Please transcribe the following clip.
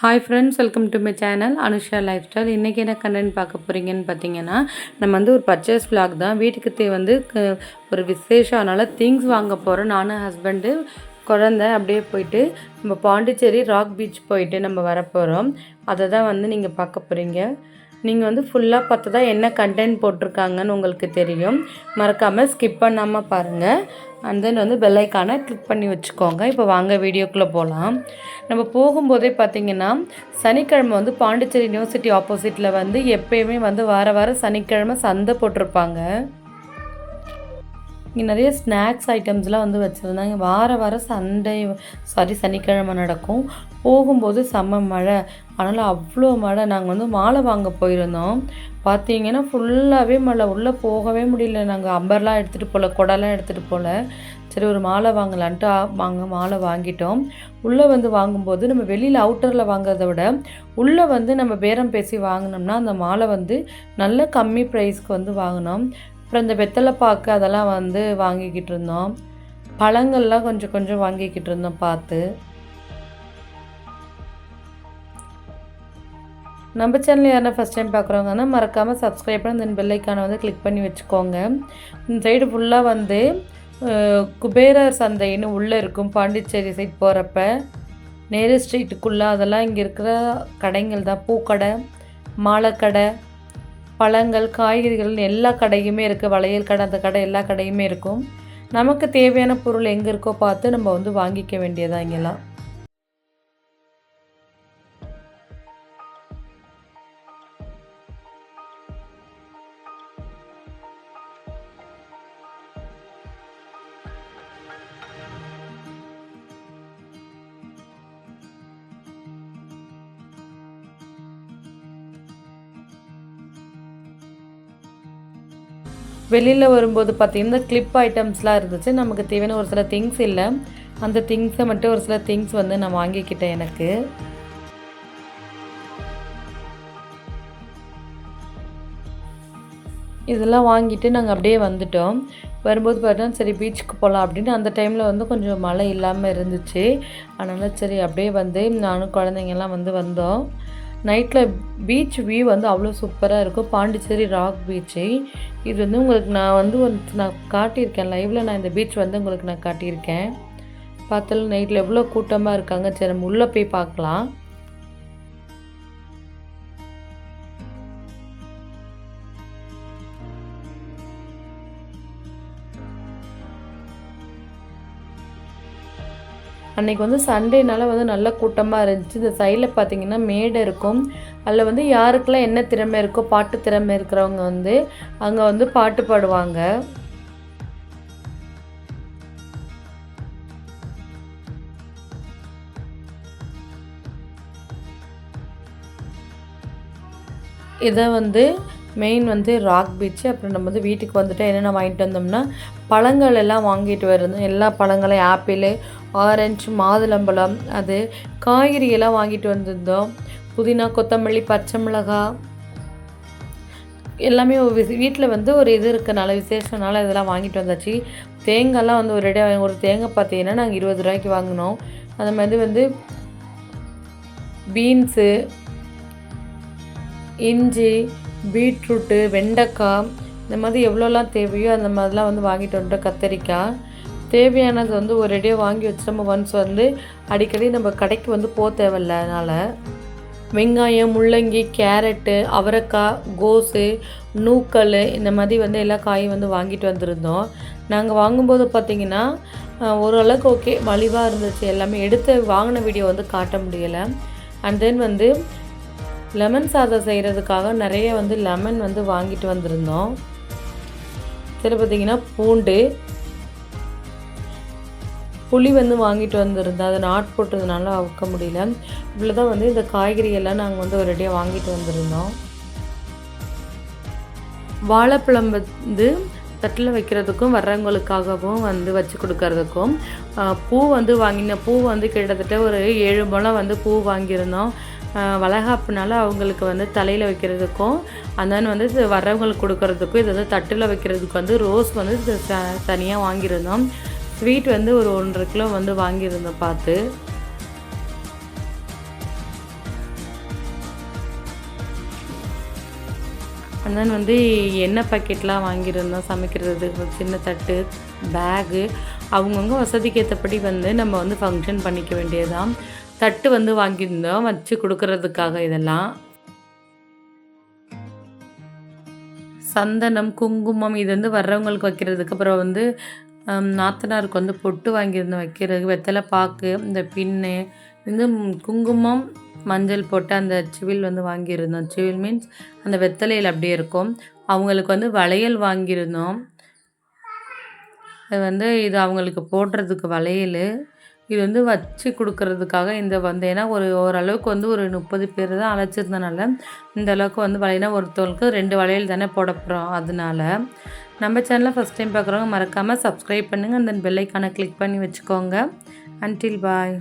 Hi friends, welcome to my channel Anusha life style. இன்றைக்கி என்ன content பார்க்க போகிறீங்கன்னு பார்த்தீங்கன்னா, நம்ம வந்து ஒரு பர்ச்சேஸ் vlog தான். வீட்டுக்கு வந்து ஒரு விசேஷம், அதனால் திங்ஸ் வாங்க போகிறோம். நானும் ஹஸ்பண்டு குழந்த அப்படியே போயிட்டு நம்ம பாண்டிச்சேரி ராக் பீச் போயிட்டு நம்ம வரப்போகிறோம். அதை தான் வந்து நீங்கள் பார்க்க போகிறீங்க. நீங்கள் வந்து ஃபுல்லாக பார்த்து தான் என்ன கண்டென்ட் போட்டிருக்காங்கன்னு உங்களுக்கு தெரியும். மறக்காமல் ஸ்கிப் பண்ணாமல் பாருங்கள். அண்ட் தென் வந்து பெல் ஐக்கானை கிளிக் பண்ணி வச்சுக்கோங்க. இப்போ வாங்க வீடியோக்குள்ளே போகலாம். நம்ம போகும்போதே பார்த்திங்கன்னா, சனிக்கிழமை வந்து பாண்டிச்சேரி யூனிவர்சிட்டி ஆப்போசிட்டில் வந்து எப்போயுமே வந்து வாரம் சனிக்கிழமை சந்தை போட்டிருப்பாங்க. இங்கே நிறைய ஸ்நாக்ஸ் ஐட்டம்ஸ்லாம் வந்து வச்சுருந்தாங்க. வாரம் சனிக்கிழமை நடக்கும். போகும்போது செம்ம மழை, அதனால் அவ்வளோ மழை. நாங்கள் வந்து மாலை வாங்க போயிருந்தோம். பார்த்தீங்கன்னா ஃபுல்லாகவே மழை, உள்ளே போகவே முடியல. நாங்கள் அம்பர்லாம் எடுத்துகிட்டு போகல, குடலாம் எடுத்துகிட்டு போகல. சரி ஒரு மாலை வாங்கலான்ட்டு மாலை வாங்கிட்டோம். உள்ளே வந்து வாங்கும்போது நம்ம வெளியில் அவுட்டரில் வாங்குறத விட உள்ளே வந்து நம்ம பேரம் பேசி வாங்கினோம்னா அந்த மாலை வந்து நல்ல கம்மி ப்ரைஸ்க்கு வந்து வாங்கினோம். அப்புறம் இந்த வெத்தலை பாக்கு அதெல்லாம் வந்து வாங்கிக்கிட்டு இருந்தோம். பழங்கள்லாம் கொஞ்சம் வாங்கிக்கிட்டு இருந்தோம் பார்த்து. நம்ம சேனல் யாருன்னா ஃபஸ்ட் டைம் பார்க்குறவங்கன்னா மறக்காமல் சப்ஸ்கிரைப் பண்ணி இந்த பெல் ஐக்கானை வந்து கிளிக் பண்ணி வச்சுக்கோங்க. இந்த சைடு ஃபுல்லாக வந்து குபேரர் சந்தைன்னு உள்ளே இருக்கும். பாண்டிச்சேரி சைட் போகிறப்ப நேரு ஸ்ட்ரீட்டுக்குள்ளே அதெல்லாம் இங்கே இருக்கிற கடைகள் தான். பூக்கடை, மாலைக்கடை, பழங்கள், காய்கறிகள் எல்லா கடையுமே இருக்குது. வளையல் கடை, அந்த கடை, எல்லா கடையுமே இருக்கும். நமக்கு தேவையான பொருள் எங்கே இருக்கோ பார்த்து நம்ம வந்து வாங்கிக்க வேண்டியதான் இங்கெல்லாம். வெளியில் வரும்போது பார்த்திங்கன்னா கிளிப் ஐட்டம்ஸ்லாம் இருந்துச்சு. நமக்கு தேவையான ஒரு சில திங்ஸ் இல்லை, அந்த திங்ஸை மட்டும் ஒரு சில திங்ஸ் வந்து நான் வாங்கிக்கிட்டேன். எனக்கு இதெல்லாம் வாங்கிட்டு நாங்கள் அப்படியே வந்துட்டோம். வரும்போது பார்த்தோன்னா சரி பீச்சுக்கு போகலாம் அப்படின்னு. அந்த டைமில் வந்து கொஞ்சம் மழை இல்லாமல் இருந்துச்சு. அதனால் சரி அப்படியே வந்து நானும் குழந்தைங்கள்லாம் வந்து வந்தோம். நைட்டில் பீச் வியூ வந்து அவ்வளோ சூப்பராக இருக்கும். பாண்டிச்சேரி ராக் பீச்சு இது வந்து உங்களுக்கு நான் காட்டியிருக்கேன் லைவில். நான் இந்த பீச் வந்து உங்களுக்கு நான் காட்டியிருக்கேன். பார்த்தாலும் நைட்டில் எவ்வளோ கூட்டமாக இருக்காங்க. சரி நம்ம உள்ளே போய் பார்க்கலாம். அன்றைக்கி வந்து சண்டேனால வந்து நல்ல கூட்டமாக இருந்துச்சு. இந்த சைடில் பார்த்திங்கன்னா மேடை இருக்கும். அதில் வந்து யாருக்கெல்லாம் என்ன திறமை இருக்கோ, பாட்டு திறமை இருக்கிறவங்க வந்து அங்கே வந்து பாட்டு பாடுவாங்க. இதை வந்து மெயின் வந்து ராக் பீச்சு. அப்புறம் நம்ம வந்து வீட்டுக்கு வந்துட்டு என்னென்ன வாங்கிட்டு வந்தோம்னா பழங்கள் எல்லாம் வாங்கிட்டு வருந்தோம். எல்லா பழங்களும் ஆப்பிள், ஆரஞ்சு, மாதுளம்பழம், அது காய்கறியெல்லாம் வாங்கிட்டு வந்திருந்தோம். புதினா, கொத்தமல்லி, பச்சை மிளகாய் எல்லாமே வீட்டில் வந்து ஒரு இது இருக்கனால விசேஷனால இதெல்லாம் வாங்கிட்டு வந்தாச்சு. தேங்காய்லாம் வந்து ஒரு தேங்காய் பார்த்தீங்கன்னா நாங்கள் 20 ரூபாய்க்கு வாங்கினோம். அந்த மாதிரி வந்து பீன்ஸு, இஞ்சி, பீட்ரூட்டு, வெண்டைக்காய், இந்த மாதிரி எவ்வளோலாம் தேவையோ அந்த மாதிரிலாம் வந்து வாங்கிட்டு வந்துட்டோம். கத்தரிக்காய் தேவையானது வந்து ஒரேடியாக வாங்கி வச்சு நம்ம ஒன்ஸ் வந்து அடிக்கடி நம்ம கடைக்கு வந்து போக தேவையில்ல. அதனால் வெங்காயம், முள்ளங்கி, கேரட்டு, அவரைக்காய், கோஸு, நூக்கல், இந்த மாதிரி வந்து எல்லா காயும் வந்து வாங்கிட்டு வந்திருந்தோம். நாங்கள் வாங்கும்போது பார்த்திங்கன்னா ஓரளவுக்கு ஓகே மலிவாக இருந்துச்சு. எல்லாமே வாங்கின வீடியோ வந்து காட்ட முடியலை. அண்ட் தென் வந்து லெமன் சாதம் செய்கிறதுக்காக நிறைய வந்து லெமன் வந்து வாங்கிட்டு வந்திருந்தோம். சரி பார்த்திங்கன்னா பூண்டு, புளி வந்து வாங்கிட்டு வந்திருந்தோம். அதை நாட் போட்டதுனால அவுக்க முடியல. இவ்வளோ தான் வந்து இந்த காய்கறியெல்லாம் நாங்கள் வந்து ஒரேடியாக வாங்கிட்டு வந்திருந்தோம். வாழைப்பழம் வந்து தட்டில் வைக்கிறதுக்கும் வர்றவங்களுக்காகவும் வந்து வச்சு கொடுக்கறதுக்கும் பூ வந்து பூ வந்து கிட்டத்தட்ட ஒரு 7 முழம் வந்து பூ வாங்கியிருந்தோம். வளைகாப்புனால அவங்களுக்கு வந்து தலையில் வைக்கிறதுக்கும் அதான் வந்து வர்றவங்களுக்கு கொடுக்கறதுக்கும் இது வந்து தட்டில் வைக்கிறதுக்கு வந்து ரோஸ் வந்து தனியாக வாங்கியிருந்தோம். ஸ்வீட் வந்து ஒரு 1.5 கிலோ வந்து வாங்கியிருந்தோம் பார்த்து. அண்ட் தென் வந்து எண்ணெய் பாக்கெட்லாம் வாங்கியிருந்தோம் சமைக்கிறதுக்கு, ஒரு சின்ன தட்டு, பேகு. அவங்கவுங்க வசதிக்கு ஏற்றபடி வந்து நம்ம வந்து ஃபங்க்ஷன் பண்ணிக்க வேண்டியதுதான். தட்டு வந்து வாங்கியிருந்தோம் வச்சு கொடுக்கறதுக்காக. இதெல்லாம் சந்தனம், குங்குமம் இது வந்து வர்றவங்களுக்கு வைக்கிறதுக்கு. அப்புறம் வந்து நாத்தனாருக்கு வந்து பொட்டு வாங்கியிருந்தோம் வைக்கிறதுக்கு. வெத்தலை பாக்கு, இந்த பின்னு வந்து குங்குமம், மஞ்சள் போட்டு அந்த சிவில் வந்து வாங்கியிருந்தோம். சிவில் மீன்ஸ் அந்த வெத்தலையில் அப்படியே இருக்கும். அவங்களுக்கு வந்து வளையல் வாங்கியிருந்தோம். அது வந்து இது அவங்களுக்கு போடுறதுக்கு வளையல். இது வந்து வச்சு கொடுக்கறதுக்காக இந்த வந்து ஏன்னா ஓரளவுக்கு வந்து ஒரு 30 பேர் தான் அழைச்சிருந்தனால இந்த அளவுக்கு வந்து வளையல்னா ஒருத்தவங்களுக்கு 2 வளையல் தானே போட போகிறோம். அதனால நம்ம சேனலை ஃபஸ்ட் டைம் பார்க்குறவங்க மறக்காமல் சப்ஸ்கிரைப் பண்ணுங்கள். அந்த பெல் ஐக்கானை கிளிக் பண்ணி வச்சுக்கோங்க. அன்டில் பாய்.